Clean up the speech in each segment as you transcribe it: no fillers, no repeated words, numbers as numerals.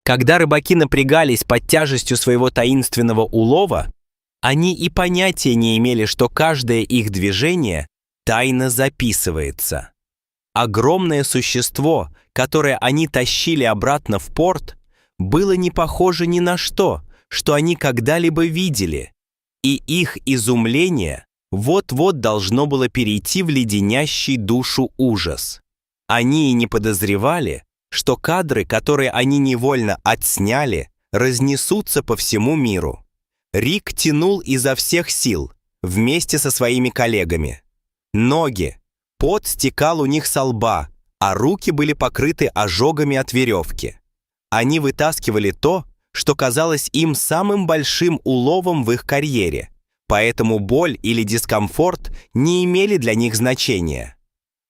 Когда рыбаки напрягались под тяжестью своего таинственного улова, они и понятия не имели, что каждое их движение тайно записывается. Огромное существо, которое они тащили обратно в порт, было не похоже ни на что, что они когда-либо видели, и их изумление вот-вот должно было перейти в леденящий душу ужас. Они и не подозревали, что кадры, которые они невольно отсняли, разнесутся по всему миру. Рик тянул изо всех сил, вместе со своими коллегами. Ноги, пот стекал у них со лба, а руки были покрыты ожогами от веревки. Они вытаскивали то, что казалось им самым большим уловом в их карьере, поэтому боль или дискомфорт не имели для них значения.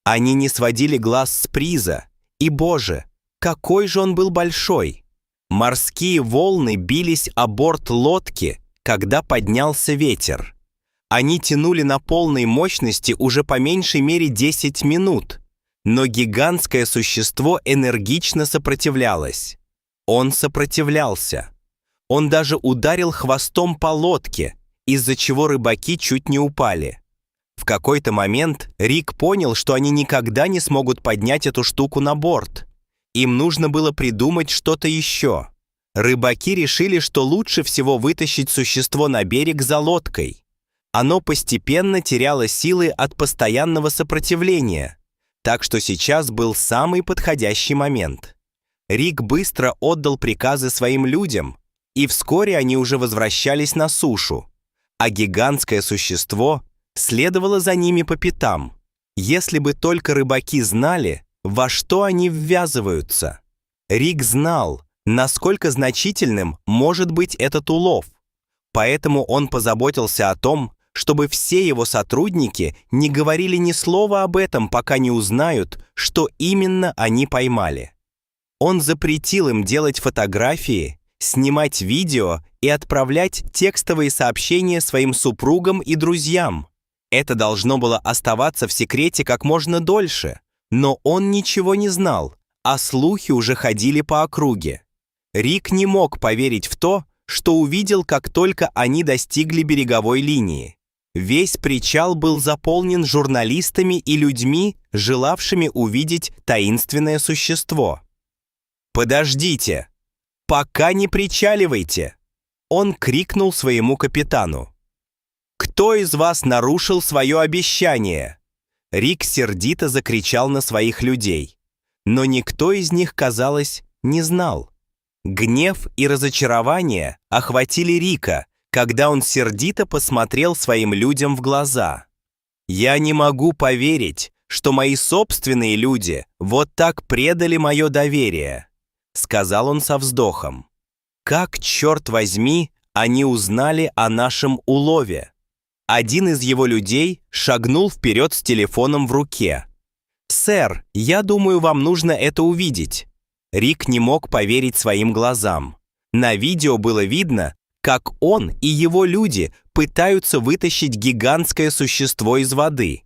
Они не сводили глаз с приза, и, боже, какой же он был большой! Морские волны бились о борт лодки, когда поднялся ветер. Они тянули на полной мощности уже по меньшей мере 10 минут, но гигантское существо энергично сопротивлялось. Он сопротивлялся. Он даже ударил хвостом по лодке, из-за чего рыбаки чуть не упали. В какой-то момент Рик понял, что они никогда не смогут поднять эту штуку на борт. Им нужно было придумать что-то еще. Рыбаки решили, что лучше всего вытащить существо на берег за лодкой. Оно постепенно теряло силы от постоянного сопротивления, так что сейчас был самый подходящий момент. Рик быстро отдал приказы своим людям, и вскоре они уже возвращались на сушу, а гигантское существо следовало за ними по пятам. Если бы только рыбаки знали, во что они ввязываются. Рик знал, насколько значительным может быть этот улов, поэтому он позаботился о том, чтобы все его сотрудники не говорили ни слова об этом, пока не узнают, что именно они поймали. Он запретил им делать фотографии, снимать видео и отправлять текстовые сообщения своим супругам и друзьям. Это должно было оставаться в секрете как можно дольше, но он ничего не знал, а слухи уже ходили по округе. Рик не мог поверить в то, что увидел, как только они достигли береговой линии. Весь причал был заполнен журналистами и людьми, желавшими увидеть таинственное существо. «Подождите! Пока не причаливайте!» Он крикнул своему капитану. «Кто из вас нарушил свое обещание?» Рик сердито закричал на своих людей, но никто из них, казалось, не знал. Гнев и разочарование охватили Рика, когда он сердито посмотрел своим людям в глаза. «Я не могу поверить, что мои собственные люди вот так предали мое доверие», сказал он со вздохом. «Как, черт возьми, они узнали о нашем улове?» Один из его людей шагнул вперед с телефоном в руке. «Сэр, я думаю, вам нужно это увидеть». Рик не мог поверить своим глазам. На видео было видно, как он и его люди пытаются вытащить гигантское существо из воды.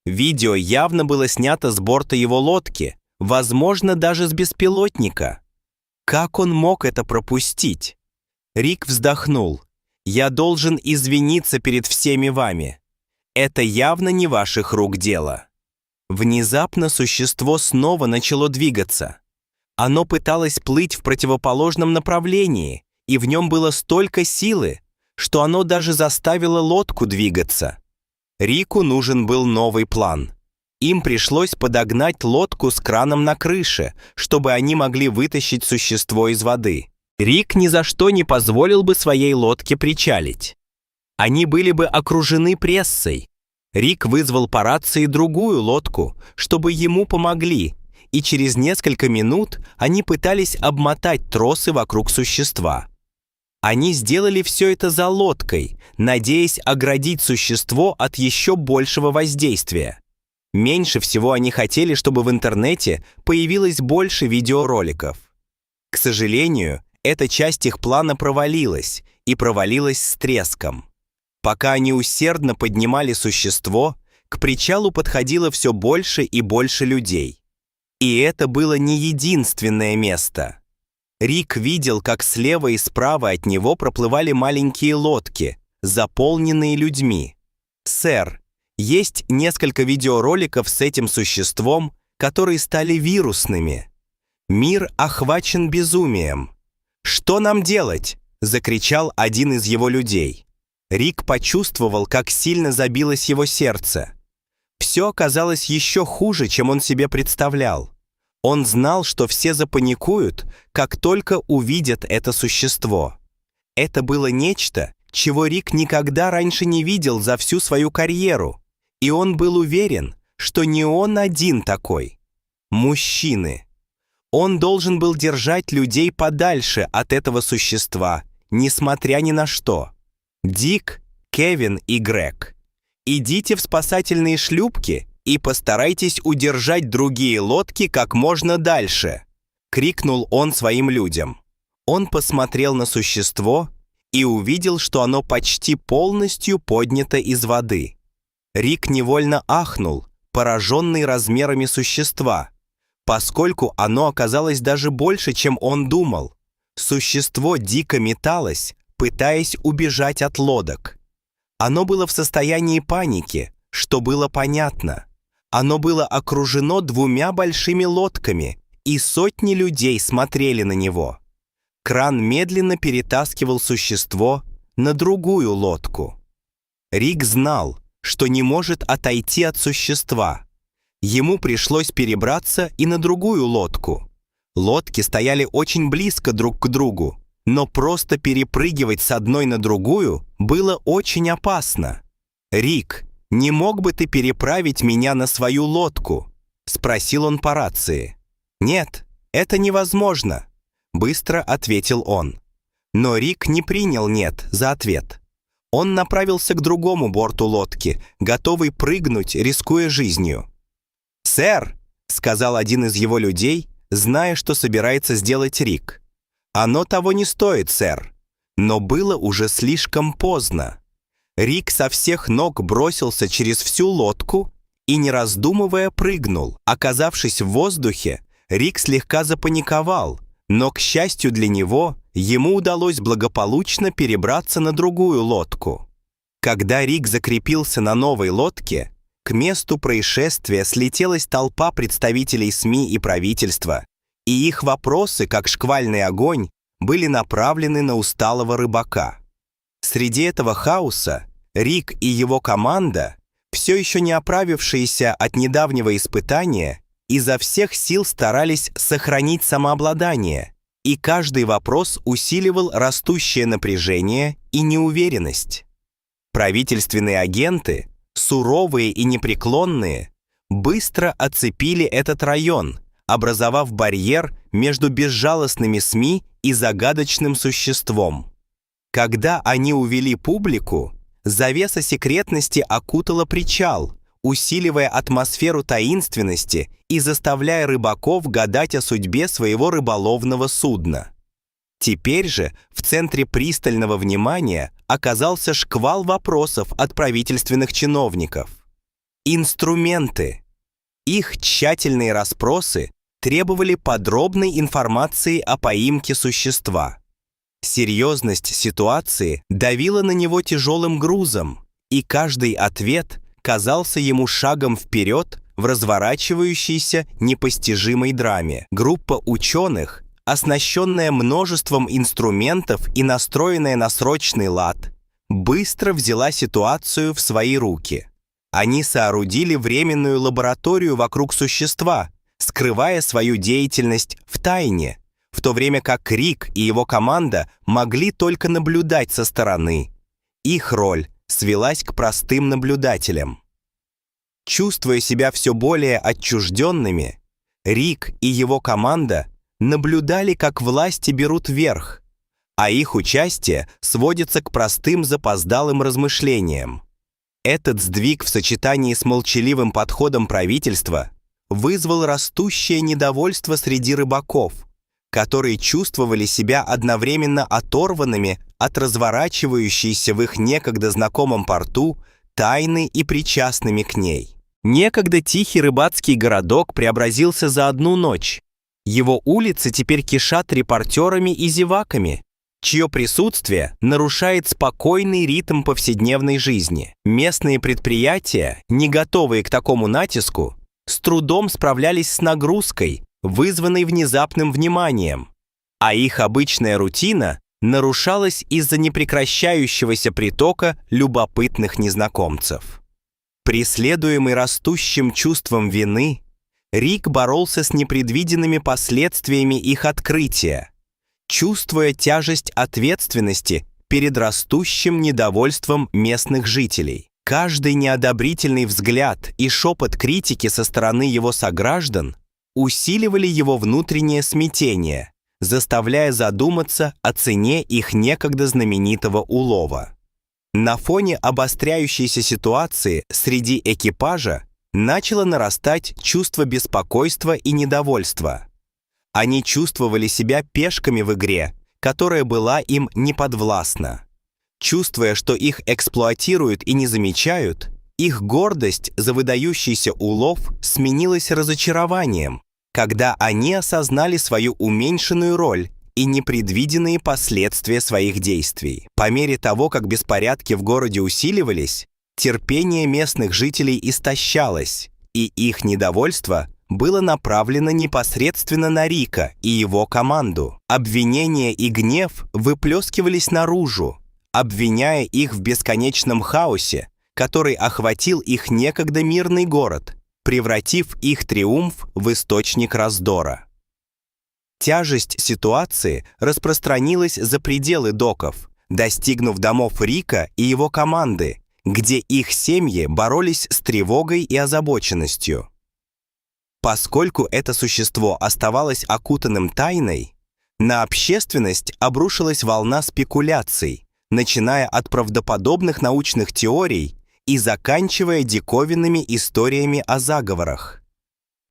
Видео явно было снято с борта его лодки, возможно, даже с беспилотника. Как он мог это пропустить? Рик вздохнул. «Я должен извиниться перед всеми вами. Это явно не ваших рук дело». Внезапно существо снова начало двигаться. Оно пыталось плыть в противоположном направлении, и в нем было столько силы, что оно даже заставило лодку двигаться. Рику нужен был новый план. Им пришлось подогнать лодку с краном на крыше, чтобы они могли вытащить существо из воды. Рик ни за что не позволил бы своей лодке причалить. Они были бы окружены прессой. Рик вызвал по рации другую лодку, чтобы ему помогли, и через несколько минут они пытались обмотать тросы вокруг существа. Они сделали все это за лодкой, надеясь оградить существо от еще большего воздействия. Меньше всего они хотели, чтобы в интернете появилось больше видеороликов. К сожалению, эта часть их плана провалилась, и провалилась с треском. Пока они усердно поднимали существо, к причалу подходило все больше и больше людей. И это было не единственное место. Рик видел, как слева и справа от него проплывали маленькие лодки, заполненные людьми. «Сэр, есть несколько видеороликов с этим существом, которые стали вирусными. Мир охвачен безумием. Что нам делать?» – закричал один из его людей. Рик почувствовал, как сильно забилось его сердце. Все оказалось еще хуже, чем он себе представлял. Он знал, что все запаникуют, как только увидят это существо. Это было нечто, чего Рик никогда раньше не видел за всю свою карьеру, и он был уверен, что не он один такой. Мужчины. Он должен был держать людей подальше от этого существа, несмотря ни на что. Дик, Кевин и Грег. Идите в спасательные шлюпки и постарайтесь удержать другие лодки как можно дальше, крикнул он своим людям. Он посмотрел на существо и увидел, что оно почти полностью поднято из воды. Рик невольно ахнул, пораженный размерами существа, поскольку оно оказалось даже больше, чем он думал. Существо дико металось, пытаясь убежать от лодок. Оно было в состоянии паники, что было понятно. Оно было окружено 2 большими лодками, и сотни людей смотрели на него. Кран медленно перетаскивал существо на другую лодку. Рик знал, что не может отойти от существа. Ему пришлось перебраться и на другую лодку. Лодки стояли очень близко друг к другу, но просто перепрыгивать с одной на другую было очень опасно. «Рик, не мог бы ты переправить меня на свою лодку?» – спросил он по рации. «Нет, это невозможно», – быстро ответил он. Но Рик не принял «нет» за ответ. Он направился к другому борту лодки, готовый прыгнуть, рискуя жизнью. «Сэр», – сказал один из его людей, зная, что собирается сделать Рик. «Оно того не стоит, сэр». Но было уже слишком поздно. Рик со всех ног бросился через всю лодку и, не раздумывая, прыгнул. Оказавшись в воздухе, Рик слегка запаниковал, но, к счастью для него, ему удалось благополучно перебраться на другую лодку. Когда Рик закрепился на новой лодке, к месту происшествия слетелась толпа представителей СМИ и правительства, и их вопросы, как шквальный огонь, были направлены на усталого рыбака. Среди этого хаоса Рик и его команда, все еще не оправившиеся от недавнего испытания, изо всех сил старались сохранить самообладание, и каждый вопрос усиливал растущее напряжение и неуверенность. Правительственные агенты, суровые и непреклонные, быстро оцепили этот район, образовав барьер между безжалостными СМИ и загадочным существом. Когда они увели публику, завеса секретности окутала причал, усиливая атмосферу таинственности и заставляя рыбаков гадать о судьбе своего рыболовного судна. Теперь же в центре пристального внимания оказался шквал вопросов от правительственных чиновников. Инструменты. Их тщательные расспросы требовали подробной информации о поимке существа. Серьезность ситуации давила на него тяжелым грузом, и каждый ответ казался ему шагом вперед в разворачивающейся непостижимой драме. Группа ученых, оснащенная множеством инструментов и настроенная на срочный лад, быстро взяла ситуацию в свои руки. Они соорудили временную лабораторию вокруг существа, скрывая свою деятельность в тайне, в то время как Рик и его команда могли только наблюдать со стороны. Их роль свелась к простым наблюдателям. Чувствуя себя все более отчужденными, Рик и его команда наблюдали, как власти берут верх, а их участие сводится к простым запоздалым размышлениям. Этот сдвиг в сочетании с молчаливым подходом правительства вызвал растущее недовольство среди рыбаков, которые чувствовали себя одновременно оторванными от разворачивающейся в их некогда знакомом порту тайны и причастными к ней. Некогда тихий рыбацкий городок преобразился за одну ночь. Его улицы теперь кишат репортерами и зеваками, чье присутствие нарушает спокойный ритм повседневной жизни. Местные предприятия, не готовые к такому натиску, с трудом справлялись с нагрузкой, вызванной внезапным вниманием, а их обычная рутина нарушалась из-за непрекращающегося притока любопытных незнакомцев. Преследуемый растущим чувством вины, Рик боролся с непредвиденными последствиями их открытия, чувствуя тяжесть ответственности перед растущим недовольством местных жителей. Каждый неодобрительный взгляд и шепот критики со стороны его сограждан усиливали его внутреннее смятение, заставляя задуматься о цене их некогда знаменитого улова. На фоне обостряющейся ситуации среди экипажа начало нарастать чувство беспокойства и недовольства. Они чувствовали себя пешками в игре, которая была им неподвластна. Чувствуя, что их эксплуатируют и не замечают, их гордость за выдающийся улов сменилась разочарованием, когда они осознали свою уменьшенную роль и непредвиденные последствия своих действий. По мере того, как беспорядки в городе усиливались, терпение местных жителей истощалось, и их недовольство было направлено непосредственно на Рика и его команду. Обвинения и гнев выплескивались наружу, обвиняя их в бесконечном хаосе, который охватил их некогда мирный город, превратив их триумф в источник раздора. Тяжесть ситуации распространилась за пределы доков, достигнув домов Рика и его команды, где их семьи боролись с тревогой и озабоченностью. Поскольку это существо оставалось окутанным тайной, на общественность обрушилась волна спекуляций, начиная от правдоподобных научных теорий и заканчивая диковинными историями о заговорах.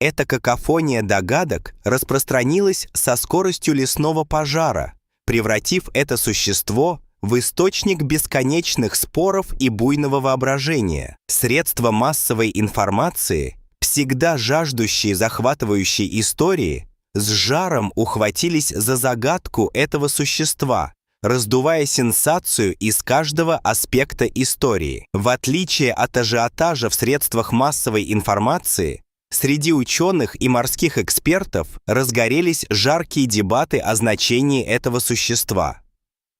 Эта какофония догадок распространилась со скоростью лесного пожара, превратив это существо в источник бесконечных споров и буйного воображения. Средства массовой информации, всегда жаждущие захватывающей истории, с жаром ухватились за загадку этого существа, раздувая сенсацию из каждого аспекта истории. В отличие от ажиотажа в средствах массовой информации, среди ученых и морских экспертов разгорелись жаркие дебаты о значении этого существа.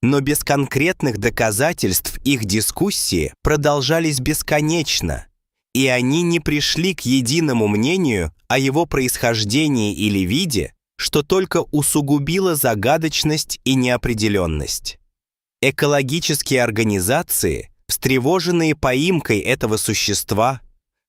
Но без конкретных доказательств их дискуссии продолжались бесконечно, и они не пришли к единому мнению о его происхождении или виде, что только усугубило загадочность и неопределенность. Экологические организации, встревоженные поимкой этого существа,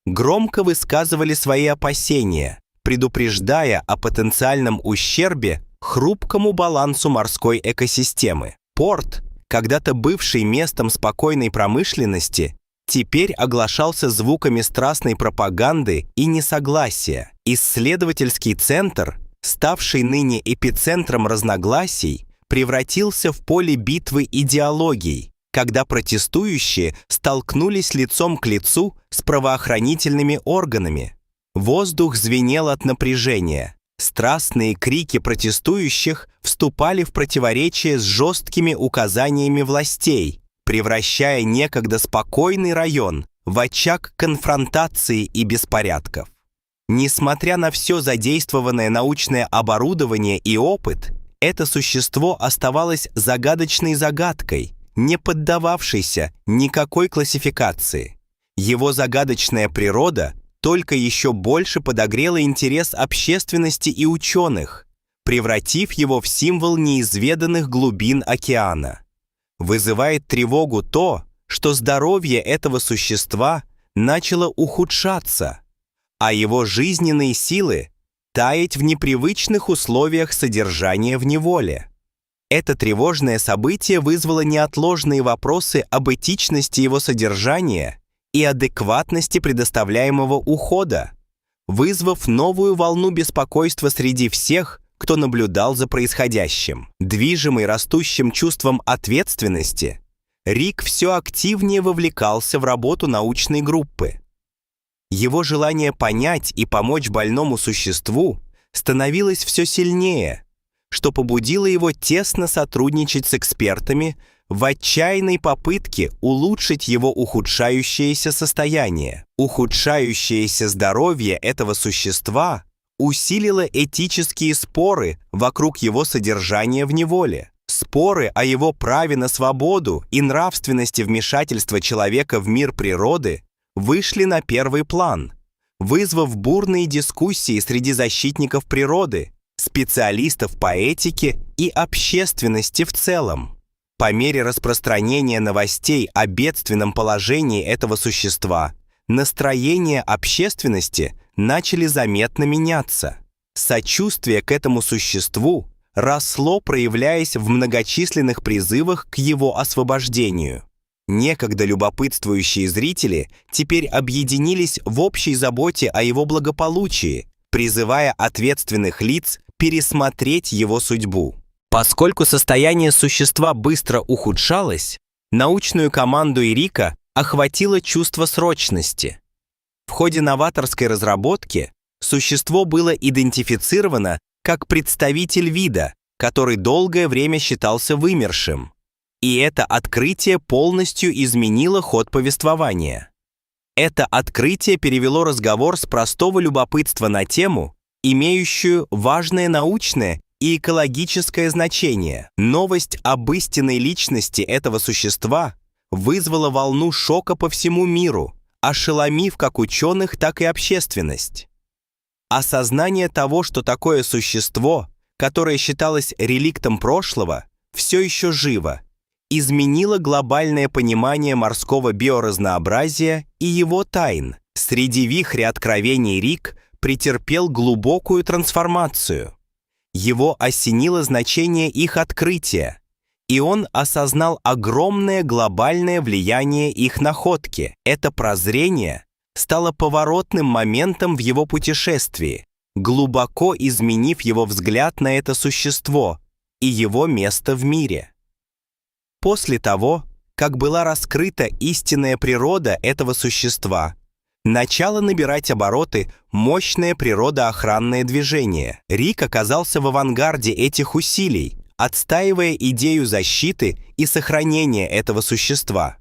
громко высказывали свои опасения, предупреждая о потенциальном ущербе хрупкому балансу морской экосистемы. Порт, когда-то бывший местом спокойной промышленности, теперь оглашался звуками страстной пропаганды и несогласия. Исследовательский центр, ставший ныне эпицентром разногласий, превратился в поле битвы идеологий, когда протестующие столкнулись лицом к лицу с правоохранительными органами. Воздух звенел от напряжения. Страстные крики протестующих вступали в противоречие с жесткими указаниями властей, превращая некогда спокойный район в очаг конфронтации и беспорядков. Несмотря на все задействованное научное оборудование и опыт, это существо оставалось загадочной загадкой, не поддававшейся никакой классификации. Его загадочная природа только еще больше подогрела интерес общественности и ученых, превратив его в символ неизведанных глубин океана. Вызывает тревогу то, что здоровье этого существа начало ухудшаться, а его жизненные силы таять в непривычных условиях содержания в неволе. Это тревожное событие вызвало неотложные вопросы об этичности его содержания и адекватности предоставляемого ухода, вызвав новую волну беспокойства среди всех, кто наблюдал за происходящим. Движимый растущим чувством ответственности, Рик все активнее вовлекался в работу научной группы. Его желание понять и помочь больному существу становилось все сильнее, что побудило его тесно сотрудничать с экспертами в отчаянной попытке улучшить его ухудшающееся состояние. Ухудшающееся здоровье этого существа усилило этические споры вокруг его содержания в неволе. Споры о его праве на свободу и нравственности вмешательства человека в мир природы вышли на первый план, вызвав бурные дискуссии среди защитников природы, специалистов по этике и общественности в целом. По мере распространения новостей о бедственном положении этого существа, настроения общественности начали заметно меняться. Сочувствие к этому существу росло, проявляясь в многочисленных призывах к его освобождению. Некогда любопытствующие зрители теперь объединились в общей заботе о его благополучии, призывая ответственных лиц пересмотреть его судьбу. Поскольку состояние существа быстро ухудшалось, научную команду Эрика охватило чувство срочности. В ходе новаторской разработки существо было идентифицировано как представитель вида, который долгое время считался вымершим. И это открытие полностью изменило ход повествования. Это открытие перевело разговор с простого любопытства на тему, имеющую важное научное и экологическое значение. Новость об истинной личности этого существа вызвала волну шока по всему миру, ошеломив как ученых, так и общественность. Осознание того, что такое существо, которое считалось реликтом прошлого, все еще живо, изменило глобальное понимание морского биоразнообразия и его тайн. Среди вихря откровений Рик претерпел глубокую трансформацию. Его осенило значение их открытия, и он осознал огромное глобальное влияние их находки. Это прозрение стало поворотным моментом в его путешествии, глубоко изменив его взгляд на это существо и его место в мире. После того, как была раскрыта истинная природа этого существа, начало набирать обороты мощное природоохранное движение. Рик оказался в авангарде этих усилий, отстаивая идею защиты и сохранения этого существа.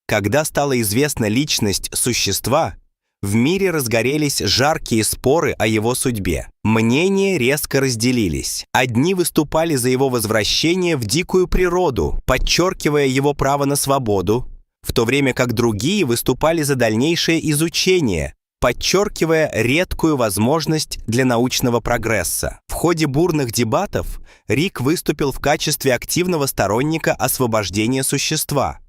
Когда стала известна личность существа, в мире разгорелись жаркие споры о его судьбе. Мнения резко разделились. Одни выступали за его возвращение в дикую природу, подчеркивая его право на свободу, в то время как другие выступали за дальнейшее изучение, подчеркивая редкую возможность для научного прогресса. В ходе бурных дебатов Рик выступил в качестве активного сторонника освобождения существа.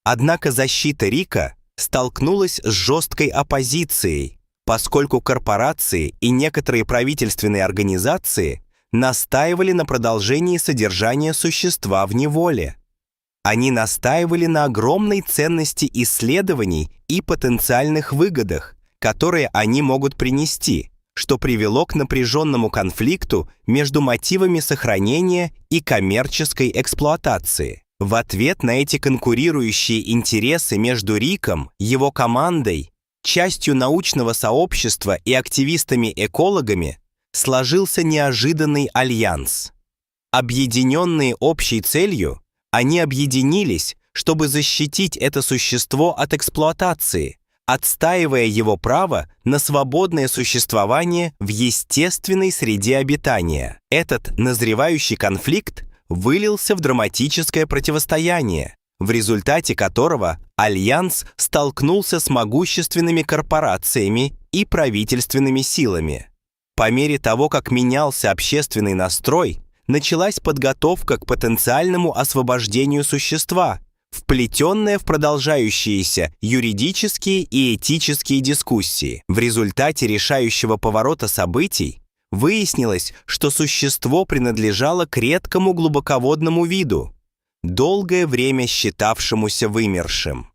Однако защита Рика столкнулась с жесткой оппозицией, поскольку корпорации и некоторые правительственные организации настаивали на продолжении содержания существа в неволе. Они настаивали на огромной ценности исследований и потенциальных выгодах, которые они могут принести, что привело к напряженному конфликту между мотивами сохранения и коммерческой эксплуатации. В ответ на эти конкурирующие интересы между Риком, его командой, частью научного сообщества и активистами-экологами сложился неожиданный альянс. Объединенные общей целью, они объединились, чтобы защитить это существо от эксплуатации, отстаивая его право на свободное существование в естественной среде обитания. Этот назревающий конфликт вылился в драматическое противостояние, в результате которого Альянс столкнулся с могущественными корпорациями и правительственными силами. По мере того, как менялся общественный настрой, началась подготовка к потенциальному освобождению существа, вплетенная в продолжающиеся юридические и этические дискуссии. В результате решающего поворота событий выяснилось, что существо принадлежало к редкому глубоководному виду, долгое время считавшемуся вымершим.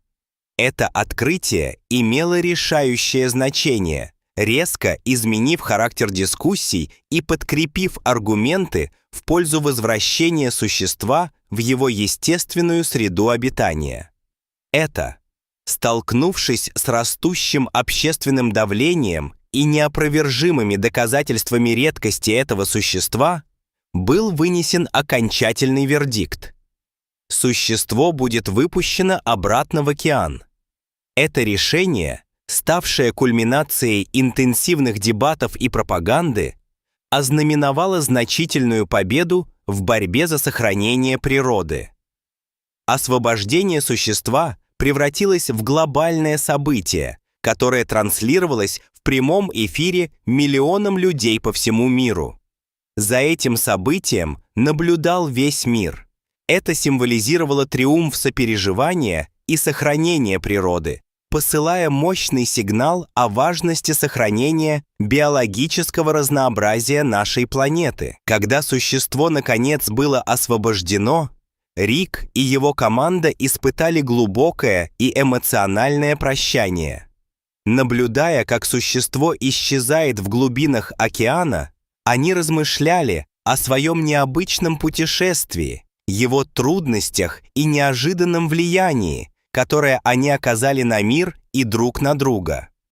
Это открытие имело решающее значение, резко изменив характер дискуссий и подкрепив аргументы в пользу возвращения существа в его естественную среду обитания. Это, столкнувшись с растущим общественным давлением и неопровержимыми доказательствами редкости этого существа был вынесен окончательный вердикт. Существо будет выпущено обратно в океан. Это решение, ставшее кульминацией интенсивных дебатов и пропаганды, ознаменовало значительную победу в борьбе за сохранение природы. Освобождение существа превратилось в глобальное событие, которое транслировалось в прямом эфире миллионам людей по всему миру. За этим событием наблюдал весь мир. Это символизировало триумф сопереживания и сохранения природы, посылая мощный сигнал о важности сохранения биологического разнообразия нашей планеты. Когда существо наконец было освобождено, Рик и его команда испытали глубокое и эмоциональное прощание. Наблюдая, как существо исчезает в глубинах океана, они размышляли о своем необычном путешествии, его трудностях и неожиданном влиянии, которое они оказали на мир и друг на друга.